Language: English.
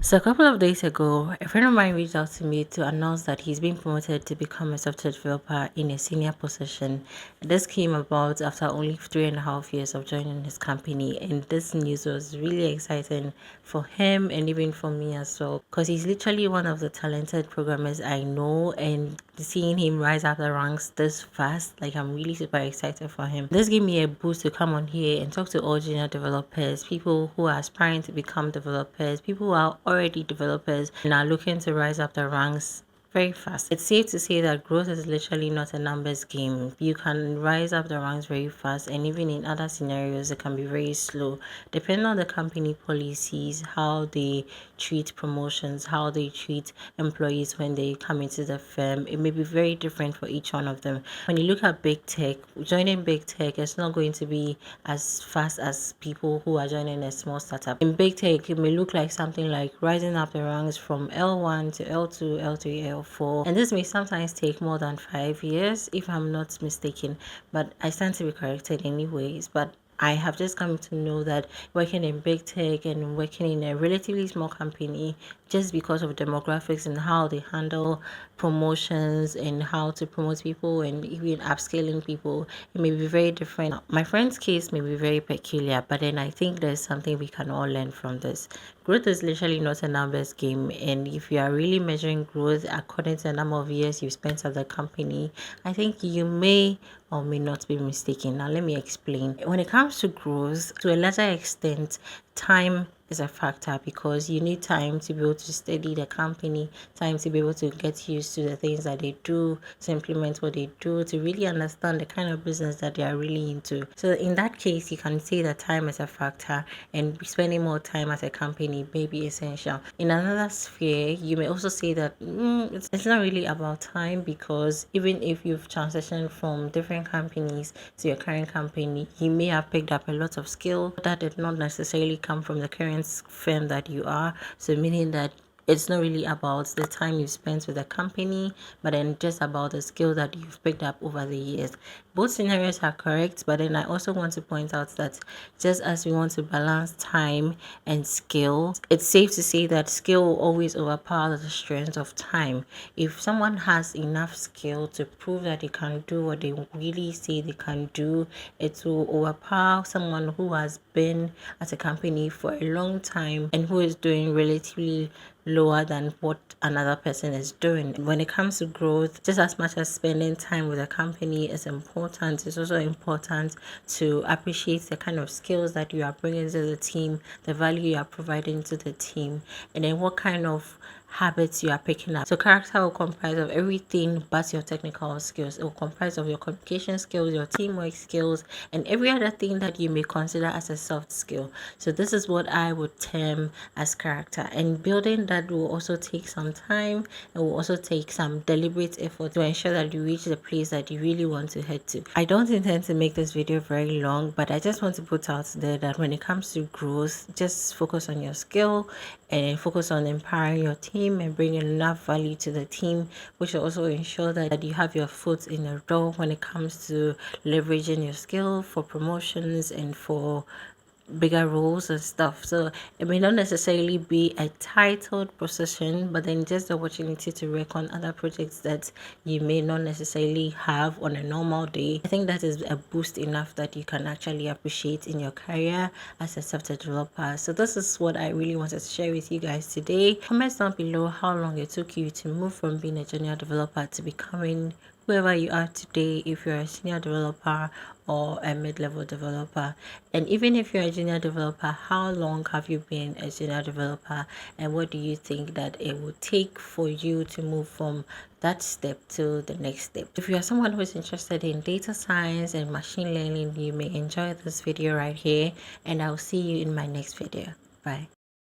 So a couple of days ago, a friend of mine reached out to me to announce that he's been promoted to become a software developer in a senior position. This came about after only 3.5 years of joining his company, and this news was really exciting for him and even for me as well, because he's literally one of the talented programmers I know, and seeing him rise up the ranks this fast, like, I'm really super excited for him. This gave me a boost to come on here and talk to all junior developers, people who are aspiring to become developers, people who are already developers and are looking to rise up the ranks very fast. It's safe to say that growth is literally not a numbers game. You can rise up the ranks very fast, and even in other scenarios it can be very slow, depending on the company policies, how they treat promotions, how they treat employees when they come into the firm. It may be very different for each one of them. When you look at big tech, joining big tech is not going to be as fast as people who are joining a small startup. In big tech, it may look like something like rising up the ranks from L1 to L2, L3, L4, and this may sometimes take more than 5 years if I'm not mistaken, but I stand to be corrected anyways. But I have just come to know that working in big tech and working in a relatively small company, just because of demographics and how they handle promotions and how to promote people and even upscaling people, it may be very different. My friend's case may be very peculiar, but then I think there's something we can all learn from this. Growth is literally not a numbers game, and if you are really measuring growth according to the number of years you've spent at the company, I think you may or may not be mistaken. Now let me explain. When it comes to growth, to a larger extent, time is a factor, because you need time to be able to study the company, time to be able to get used to the things that they do, to implement what they do, to really understand the kind of business that they are really into. So in that case, you can say that time is a factor, and spending more time at a company may be essential. In another sphere, you may also say that it's not really about time, because even if you've transitioned from different companies to your current company, you may have picked up a lot of skill that did not necessarily come from the current firm that you are. So meaning that it's not really about the time you spent with the company, but then just about the skill that you've picked up over the years. Both scenarios are correct, but then I also want to point out that just as we want to balance time and skill, it's safe to say that skill will always overpower the strength of time. If someone has enough skill to prove that they can do what they really say they can do, it will overpower someone who has been at a company for a long time and who is doing relatively lower than what another person is doing. When it comes to growth, just as much as spending time with a company is important, it's also important to appreciate the kind of skills that you are bringing to the team, the value you are providing to the team, and then what kind of habits you are picking up. So character will comprise of everything but your technical skills. It will comprise of your communication skills, your teamwork skills, and every other thing that you may consider as a soft skill. So this is what I would term as character, and building that will also take some time. It will also take some deliberate effort to ensure that you reach the place that you really want to head to. I don't intend to make this video very long, but I just want to put out there that when it comes to growth, just focus on your skill and focus on empowering your team and bringing enough value to the team, which will also ensure that you have your foot in the door when it comes to leveraging your skill for promotions and for bigger roles and stuff. So it may not necessarily be a titled position, but then just the opportunity to work on other projects that you may not necessarily have on a normal day. I think that is a boost enough that you can actually appreciate in your career as a software developer. So this is what I really wanted to share with you guys today. Comment down below how long it took you to move from being a junior developer to becoming whoever you are today, if you're a senior developer or a mid-level developer. And even if you're a junior developer, how long have you been a junior developer, and what do you think that it would take for you to move from that step to the next step? If you are someone who is interested in data science and machine learning, you may enjoy this video right here, and I'll see you in my next video. Bye.